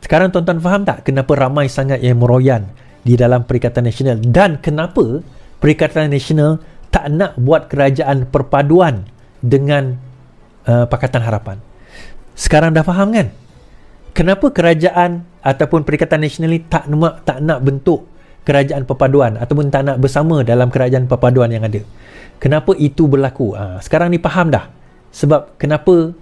Sekarang tuan-tuan faham tak kenapa ramai sangat yang meroyan di dalam Perikatan Nasional, dan kenapa Perikatan Nasional tak nak buat kerajaan perpaduan dengan Pakatan Harapan? Sekarang dah faham kan? Kenapa kerajaan ataupun Perikatan Nasional ni tak nak bentuk kerajaan perpaduan ataupun tak nak bersama dalam kerajaan perpaduan yang ada? Kenapa itu berlaku? Sekarang ni faham dah sebab kenapa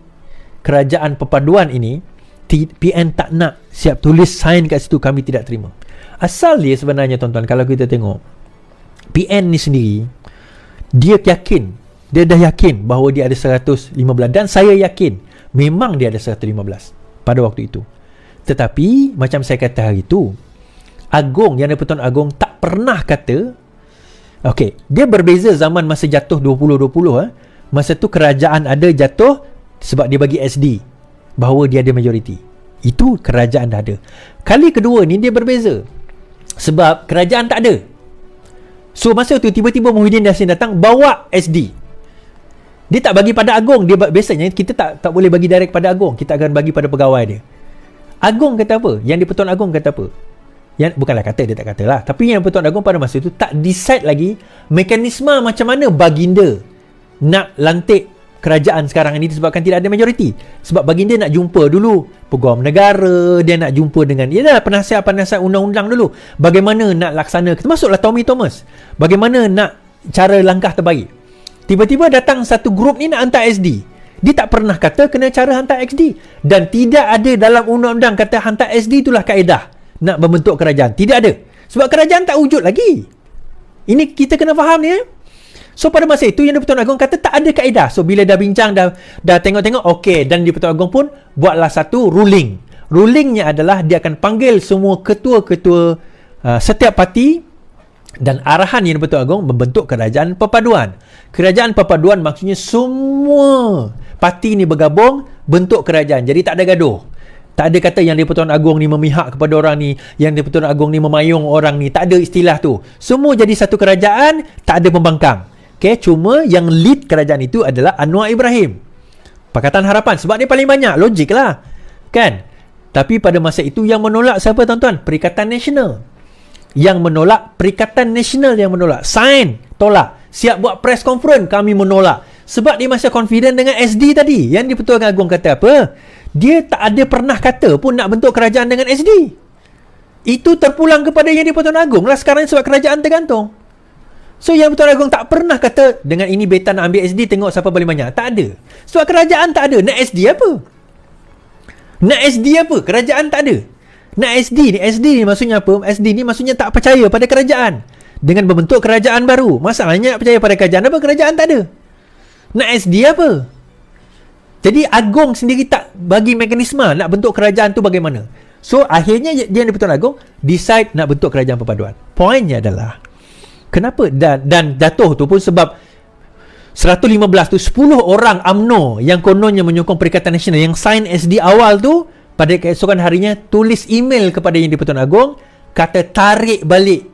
kerajaan perpaduan ini PN tak nak siap tulis sign kat situ, kami tidak terima. Asal dia sebenarnya tuan-tuan, kalau kita tengok PN ni sendiri, dia dah yakin bahawa dia ada 115, dan saya yakin memang dia ada 115 pada waktu itu. Tetapi macam saya kata hari itu, Agong, Yang di-Pertuan Agong tak pernah kata, okey, dia berbeza zaman masa jatuh 2020. Masa tu kerajaan ada jatuh sebab dia bagi SD bahawa dia ada majoriti. Itu kerajaan dah ada. Kali kedua ni dia berbeza sebab kerajaan tak ada. So masa tu tiba-tiba Muhyiddin Yassin datang bawa SD. Dia tak bagi pada Agong. Dia biasanya kita tak boleh bagi direct pada Agong, kita akan bagi pada pegawai dia. Agong kata apa? Yang di-Pertuan Agong kata apa? Yang bukanlah kata, dia tak katalah, tapi Yang di-Pertuan Agong pada masa itu tak decide lagi mekanisme macam mana baginda nak lantik kerajaan sekarang ini disebabkan tidak ada majoriti. Sebab baginda nak jumpa dulu peguam negara, dia nak jumpa dengan penasihat-penasihat undang-undang dulu, bagaimana nak laksana, termasuklah Tommy Thomas, bagaimana nak cara langkah terbaik. Tiba-tiba datang satu grup ni nak hantar SD. Dia tak pernah kata kena cara hantar SD, dan tidak ada dalam undang-undang kata hantar SD itulah kaedah nak membentuk kerajaan. Tidak ada, sebab kerajaan tak wujud lagi. Ini kita kena faham ni. So pada masa itu Yang di-Pertuan Agong kata tak ada kaedah. So bila dah bincang, dah tengok-tengok, okey, dan Yang di-Pertuan Agong pun buatlah satu ruling. Rulingnya adalah dia akan panggil semua ketua-ketua setiap parti, dan arahan Yang di-Pertuan Agong membentuk kerajaan perpaduan. Kerajaan perpaduan maksudnya semua parti ni bergabung bentuk kerajaan. Jadi tak ada gaduh. Tak ada kata Yang di-Pertuan Agong ni memihak kepada orang ni, Yang di-Pertuan Agong ni memayung orang ni. Tak ada istilah tu. Semua jadi satu kerajaan, tak ada pembangkang. Okay, cuma yang lead kerajaan itu adalah Anwar Ibrahim, Pakatan Harapan, sebab dia paling banyak. Logik lah, kan? Tapi pada masa itu yang menolak siapa tuan-tuan? Perikatan Nasional. Yang menolak, Perikatan Nasional yang menolak. Sign, tolak. Siap buat press conference, kami menolak. Sebab dia masih confident dengan SD tadi. Yang di-Pertuan Agong kata apa? Dia tak ada pernah kata pun nak bentuk kerajaan dengan SD. Itu terpulang kepada Yang di-Pertuan Agong lah sekarang sebab kerajaan tergantung. So Yang di-Pertuan Agong tak pernah kata dengan ini beta nak ambil SD, tengok siapa paling banyak. Tak ada. Sebab kerajaan tak ada. Nak SD apa? Nak SD apa? Kerajaan tak ada. Nak SD ni maksudnya apa? SD ni maksudnya tak percaya pada kerajaan. Dengan membentuk kerajaan baru. Masalahnya nak percaya pada kerajaan apa? Kerajaan tak ada. Nak SD apa? Jadi Agong sendiri tak bagi mekanisme nak bentuk kerajaan tu bagaimana. So akhirnya Yang di-Pertuan Agong decide nak bentuk kerajaan perpaduan. Poinnya adalah kenapa dan jatuh tu pun sebab 115 tu 10 orang UMNO yang kononnya menyokong Perikatan Nasional yang sign SD awal tu, pada keesokan harinya tulis email kepada Yang di-Pertuan Agong kata tarik balik.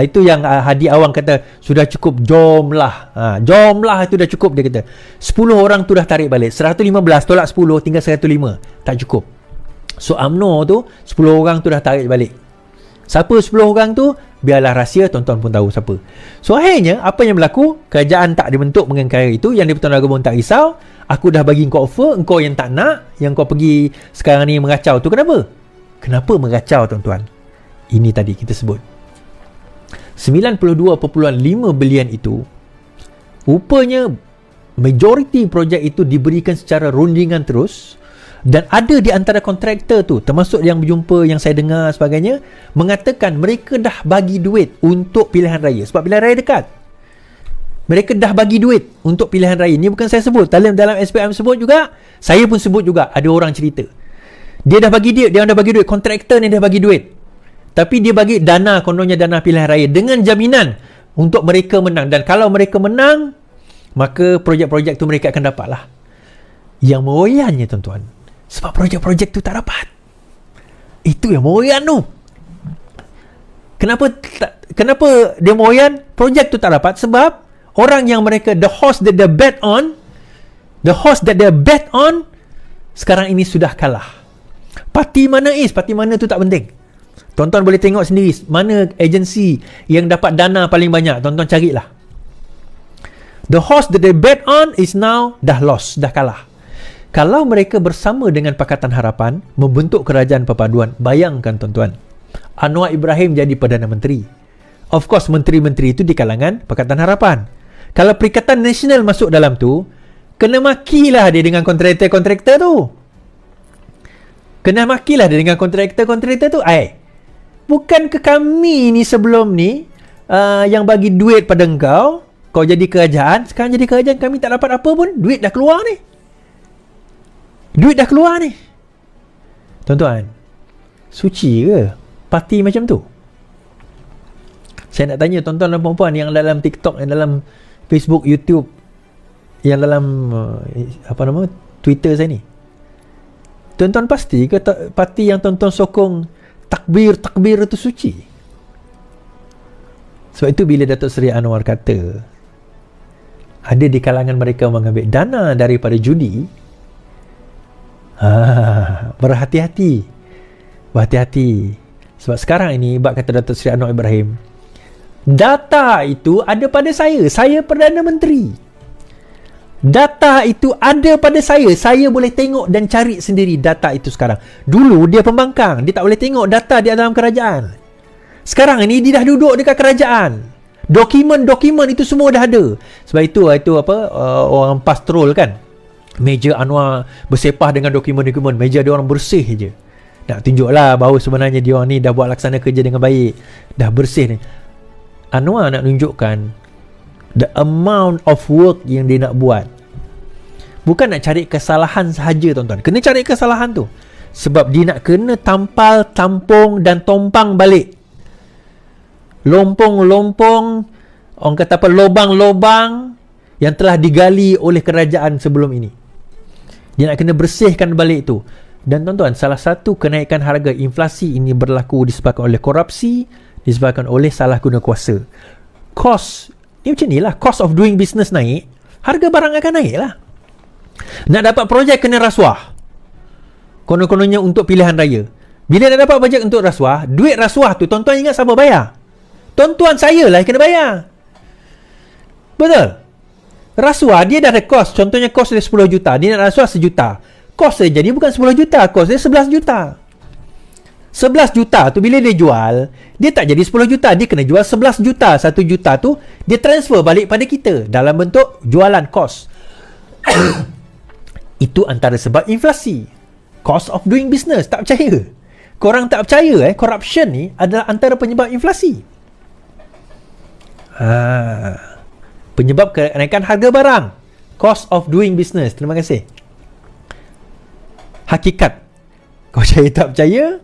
Itu yang Hadi Awang kata sudah cukup, jomlah. Jomlah itu dah cukup, dia kata. 10 orang tu dah tarik balik. 115 tolak 10 tinggal 105. Tak cukup. So UMNO tu 10 orang tu dah tarik balik. Siapa 10 orang tu? Biarlah rahsia, tuan-tuan pun tahu siapa. So akhirnya apa yang berlaku? Kerajaan tak dibentuk dengan cara itu. Yang di-Pertuan Agong tak risau. Aku dah bagi kau offer, engkau yang tak nak, yang kau pergi sekarang ni mengacau tu kenapa? Kenapa mengacau tuan-tuan? Ini tadi kita sebut 92.5 bilion itu rupanya majoriti projek itu diberikan secara rundingan terus. Dan ada di antara kontraktor tu, termasuk yang berjumpa yang saya dengar sebagainya, mengatakan mereka dah bagi duit untuk pilihan raya. Sebab pilihan raya dekat. Mereka dah bagi duit untuk pilihan raya. Ini bukan saya sebut. Dalam SPM sebut juga. Saya pun sebut juga. Ada orang cerita. Dia dah bagi duit. Dia dah bagi duit. Kontraktor ni dah bagi duit. Tapi dia bagi dana, kononnya dana pilihan raya. Dengan jaminan untuk mereka menang. Dan kalau mereka menang, maka projek-projek tu mereka akan dapat lah. Yang meroyannya tuan-tuan, sebab projek-projek tu tak dapat. Itu yang meroyan tu. Kenapa dia meroyan? Projek tu tak dapat sebab orang yang mereka, the horse that they bet on sekarang ini sudah kalah. Parti mana parti mana tu tak penting. Tuan-tuan boleh tengok sendiri mana agensi yang dapat dana paling banyak. Tuan-tuan carilah. The horse that they bet on is now dah lost, dah kalah. Kalau mereka bersama dengan Pakatan Harapan membentuk kerajaan perpaduan, bayangkan tuan-tuan, Anwar Ibrahim jadi Perdana Menteri. Of course, menteri-menteri itu di kalangan Pakatan Harapan. Kalau Perikatan Nasional masuk dalam tu, kena makilah dia dengan kontraktor-kontraktor tu. Kena makilah dia dengan kontraktor-kontraktor tu. Bukan ke kami ni sebelum ni yang bagi duit pada engkau, kau jadi kerajaan, sekarang jadi kerajaan kami tak dapat apa pun, duit dah keluar ni. Duit dah keluar ni. Tuan-tuan, suci ke parti macam tu? Saya nak tanya tuan-tuan dan puan-puan yang dalam TikTok, yang dalam Facebook, YouTube, yang dalam Twitter saya ni. Tuan-tuan pasti ke parti yang tuan-tuan sokong takbir itu suci? Sebab itu bila Datuk Seri Anwar kata ada di kalangan mereka mengambil dana daripada judi, berhati-hati. Berhati-hati. Sebab sekarang ini, bab kata Datuk Seri Anwar Ibrahim, data itu ada pada saya. Saya Perdana Menteri. Data itu ada pada saya. Saya boleh tengok dan cari sendiri data itu sekarang. Dulu dia pembangkang, dia tak boleh tengok data di dalam kerajaan. Sekarang ini dia dah duduk dekat kerajaan. Dokumen-dokumen itu semua dah ada. Sebab itu orang pastrol kan, meja Anwar bersepah dengan dokumen-dokumen. Meja dia orang bersih je. Nak tunjuklah bahawa sebenarnya dia orang ni dah buat laksana kerja dengan baik, dah bersih ni. Anwar nak tunjukkan the amount of work yang dia nak buat. Bukan nak cari kesalahan sahaja tuan-tuan. Kena cari kesalahan tu. Sebab dia nak kena tampal, tampung dan tompang balik. Lompong-lompong, orang kata lobang-lobang yang telah digali oleh kerajaan sebelum ini. Dia nak kena bersihkan balik tu. Dan tuan-tuan, salah satu kenaikan harga inflasi ini berlaku disebabkan oleh korupsi, disebabkan oleh salah guna kuasa. Cost, ni macam ni lah, cost of doing business naik, harga barang akan naik lah. Nak dapat projek kena rasuah, konon-kononnya untuk pilihan raya. Bila nak dapat projek untuk rasuah, duit rasuah tu tuan-tuan ingat siapa bayar? Tuan-tuan saya lah yang kena bayar. Betul? Rasuah dia dah ada kos. Contohnya kos dia 10 juta, dia nak rasuah 1 juta. Kos dia jadi bukan 10 juta, kos dia 11 juta. 11 juta tu bila dia jual, dia tak jadi 10 juta, dia kena jual 11 juta. 1 juta tu dia transfer balik pada kita dalam bentuk jualan kos. Itu antara sebab inflasi. Cost of doing business. Tak percaya? Korang tak percaya corruption ni adalah antara penyebab inflasi. Penyebab kenaikan harga barang. Cost of doing business. Terima kasih. Hakikat. Kau percaya tak percaya?